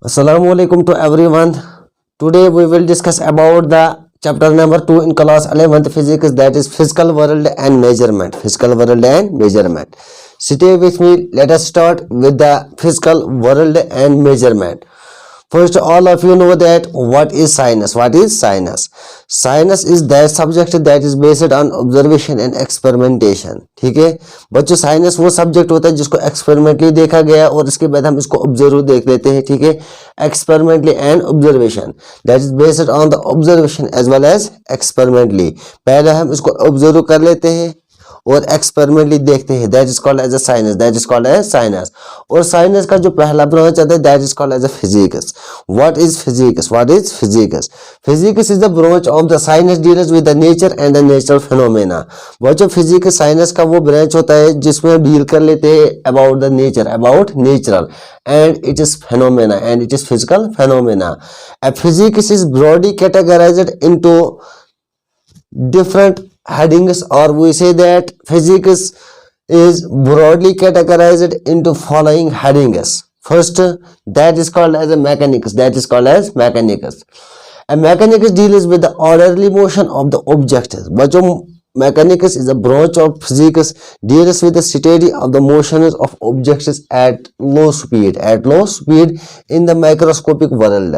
Assalamualaikum to everyone. Today we will discuss about the chapter number 2 in class 11th physics, that is physical world and measurement. Physical world and measurement. Stay with me. Let us start with the physical world and measurement. First, all of you know that what is science. What is science? Science is that subject that is based on observation and experimentation. ठीक है बच्चों, science वो subject होता है जिसको experimentally देखा गया और इसके बाद हम इसको ऑब्जर्व देख लेते हैं. ठीक है, experimentally and observation, that is based on the observation as well as experimentally. पहले हम इसको ऑब्जर्व कर लेते हैं और एक्सपेरिमेंटली देखते हैं, that is called as a science. That is called as science. और साइंस का जो पहला ब्रांच आता है that is called as a physics. What is physics? What is physics? Physics is the branch of the science deals with the nature and the natural phenomena. बच्चों, physics science का वो branch होता है जिसमें हम deal कर लेते हैं about the nature, about natural and it is phenomena, and it is physical phenomena. A physics is broadly categorized into different headings, or we say that physics is broadly categorized into following headings. First, that is called as a mechanics. That is called as mechanics. A mechanics deals with the orderly motion of the objects. बच्चों, mechanics is a branch of physics deals with the study of the motions of objects at low speed in the microscopic world.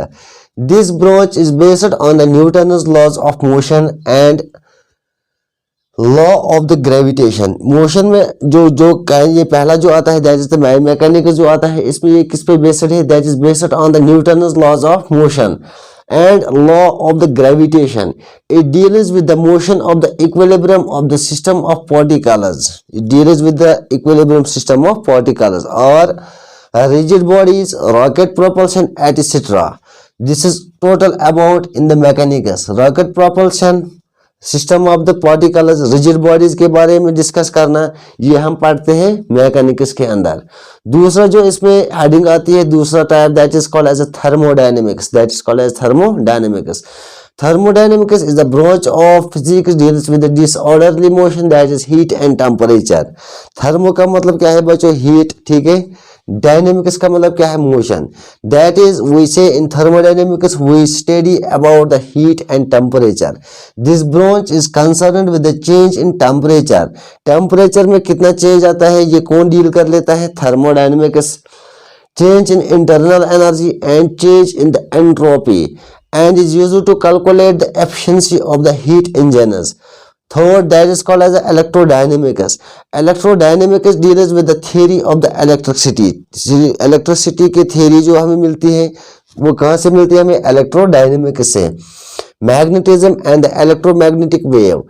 This branch is based on the Newton's laws of motion and law of the gravitation. Motion में जो ये पहला जो आता है that is the mechanics जो आता है, इसमें ये किस पे बेस्ड है? That is based on the Newton's laws of motion and law of the gravitation. It deals with the motion of the equilibrium of the system of particles. It deals with the equilibrium system of particles or rigid bodies, rocket propulsion, etc. This is total about in the mechanics. Rocket propulsion, system of the particles, rigid bodies के बारे में discuss करना, ये हम पढ़ते हैं mechanics के अंदर. दूसरा जो इसमें हेडिंग आती है, दूसरा type, that is called as a thermodynamics. That is called as thermodynamics. Thermodynamics is the branch of physics deals with the disorderly motion, that is heat and temperature. Thermo का मतलब क्या है बच्चों? हीट. ठीक है. डायनेमिक्स का मतलब क्या है? Motion. That is we say in thermodynamics we study about the heat and temperature. This branch is concerned with the change in temperature. Temperature में कितना चेंज आता है ये कौन डील कर लेता है? Thermodynamics. Change in internal energy and change in the entropy and is used to calculate the efficiency of the heat engines. Third, that is called as electrodynamics. Electrodynamics deals with the theory of the electricity. Electricity की theory जो हमें मिलती है वो कहाँ से मिलती है? हमें electrodynamics से. Magnetism and the electromagnetic wave.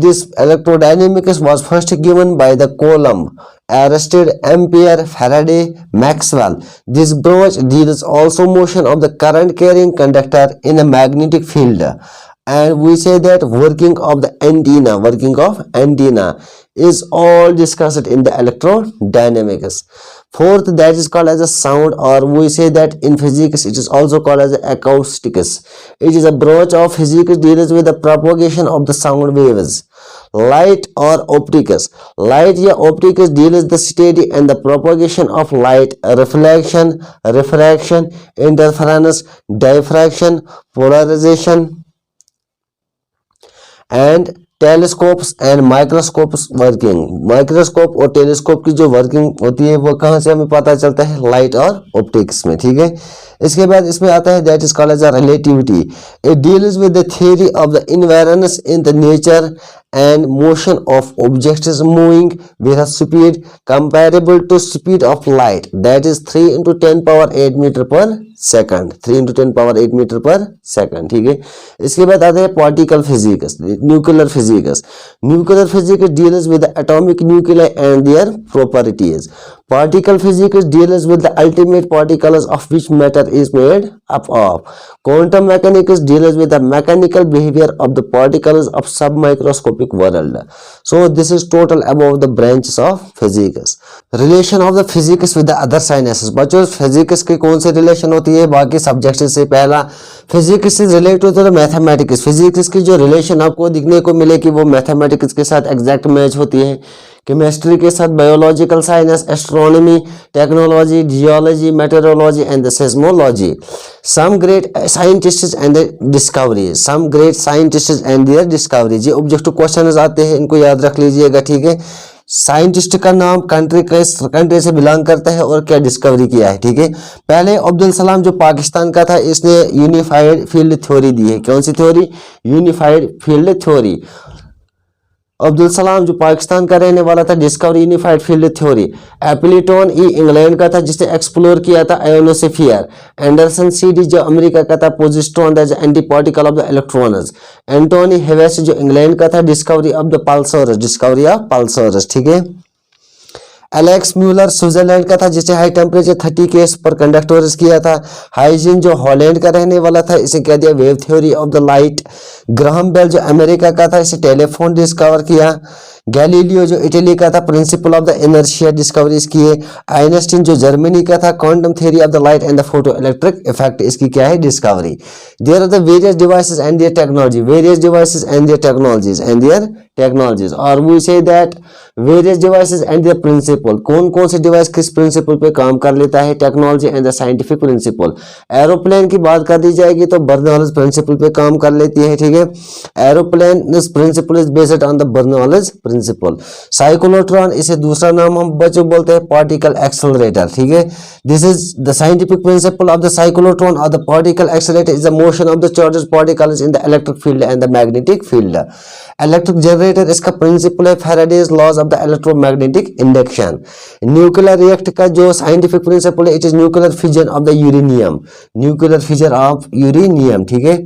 This electrodynamics was first given by the Coulomb, Arrested, Ampere, Faraday, Maxwell. This branch deals also motion of the current carrying conductor in a magnetic field. And we say that working of antenna is all discussed in the electrodynamics. Fourth, that is called as a sound, or we say that in physics it is also called as acoustics. It is a branch of physics deals with the propagation of the sound waves. Light or optics. Light या optics deals the study and the propagation of light, reflection, refraction, interference, diffraction, polarization, and telescopes and microscopes working. Microscope और telescope की जो working होती है वो कहाँ से हमें पता चलता है? लाइट और ऑप्टिक्स में. ठीक है. इसके बाद इसमें आता है that is called as a relativity. It deals with the theory of the invariance in the nature and motion of objects moving with a speed comparable to speed of light, that is 3 into 10 power 8 meter per second. 3 into 10 power 8 meter per second. ठीक है. इसके बाद आते हैं particle physics, nuclear physics. Nuclear physics deals with the atomic nuclei and their properties. Particle physics deals with the ultimate particles of which matter is made up of. Quantum mechanics deals with the mechanical behavior of the particles of submicroscopic world. So this is total about the branches of physics. Relation of the physics with the other sciences. बच्चों, physics की कौन सी relation होती है बाकी subjects से? पहला, physics is related to the mathematics. physics की जो relation आपको दिखने को मिले कि वो mathematics के साथ exact मैच होती है. केमिस्ट्री के साथ biological science, astronomy, technology, geology, meteorology and the seismology. Some great scientists and discoveries, some great scientists and their discoveries. ये ऑब्जेक्टिव क्वेश्चन आते हैं, इनको याद रख लीजिएगा, ठीक है. साइंटिस्ट का नाम, कंट्री से बिलोंग करता है और क्या डिस्कवरी किया है, ठीक है. पहले अब्दुल सलाम जो पाकिस्तान का था, इसने यूनिफाइड फील्ड थ्योरी दी है. कौन सी theory? Unified field theory. Abdul Salam जो पाकिस्तान का रहने वाला था, discovery unified field theory. Appleton England का था जिसने एक्सप्लोर किया था आयोनोस्फीयर. एंडरसन सीडी जो अमेरिका का था, positron that is anti particle of the electrons. Antony Hewish जो इंग्लैंड का था, discovery of the pulsars, discovery of pulsars, ठीक है. एलेक्स म्यूलर स्विट्जरलैंड का था जिसने हाई टेम्परेचर 30 के सुपर कंडक्टर्स किया था. हाइजिन जो हॉलैंड का रहने वाला था, इसे कह दिया wave theory of the light. Graham Bell जो अमेरिका का था, इसे टेलीफोन डिस्कवर किया. गैलीलियो जो इटली का था, principle of the inertia discoveries किए. आइंस्टीन जो जर्मनी का था, quantum theory of the light and the photo electric effect, इसकी क्या है? Discovery. There are the various devices and their technology, various devices and their technologies and their technologies. और we say that various devices and there principal, कौन कौन से device किस principal पे काम कर लेता है? Technology and the scientific principal. Aeroplane की बात कर दी जाएगी तो बर्नौलीज प्रिंसिपल पे काम कर लेती है, ठीक है. Aeroplane principle is based on the Bernoulli's principle. Cyclotron, इसे दूसरा नाम हम बच्चों बोलते हैं पार्टिकल एक्सेलरेटर, ठीक है. This is the scientific principle of the cyclotron और the particle accelerator is the motion of the charged particles in the electric field and the magnetic field. Electric generator, इसका प्रिंसिपल है Faraday's laws of the electromagnetic induction. Nuclear reactor का जो scientific principle है, it is nuclear fission of the uranium, nuclear fission of uranium, ठीक है.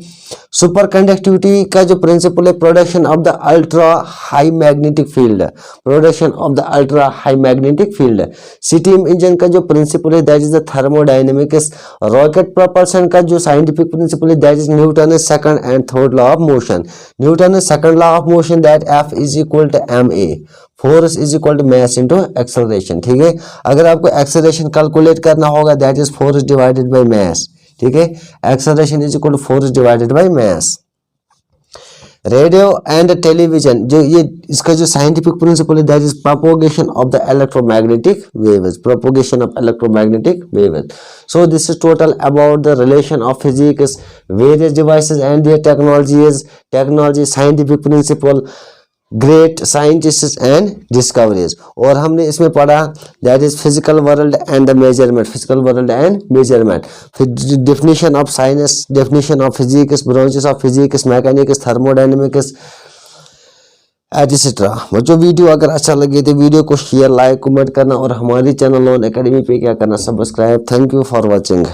Super conductivity का जो principle है, production of the ultra high magnetic field, production of the ultra high magnetic field. Steam engine का जो principle है, that is the thermodynamics. Rocket propulsion का जो साइंटिफिक प्रिंसिपल है, that is Newton second and third law of motion. Newton second law of motion, that F is equal to ma, force is equal to mass into acceleration, ठीक है. अगर आपको acceleration calculate करना होगा, that is force divided by मास, ठीक है. Acceleration is equal to force divided by mass. Radio and television, जो ये इसका जो साइंटिफिक प्रिंसिपल है, that is propagation of the electromagnetic waves, propagation of electromagnetic waves. So this is total about the relation of physics, various devices and their technologies, technology, scientific principle, great scientists and discoveries. और हमने इसमें पढ़ा that is physical world and the measurement, physical world and measurement, definition of science, definition of physics, branches of physics, mechanics, thermodynamics etcetera. बच्चों video अगर अच्छा लगे तो video को शेयर, लाइक, कमेंट करना और हमारी चैनल लॉन एकेडमी पे क्या करना? Subscribe. Thank you for watching.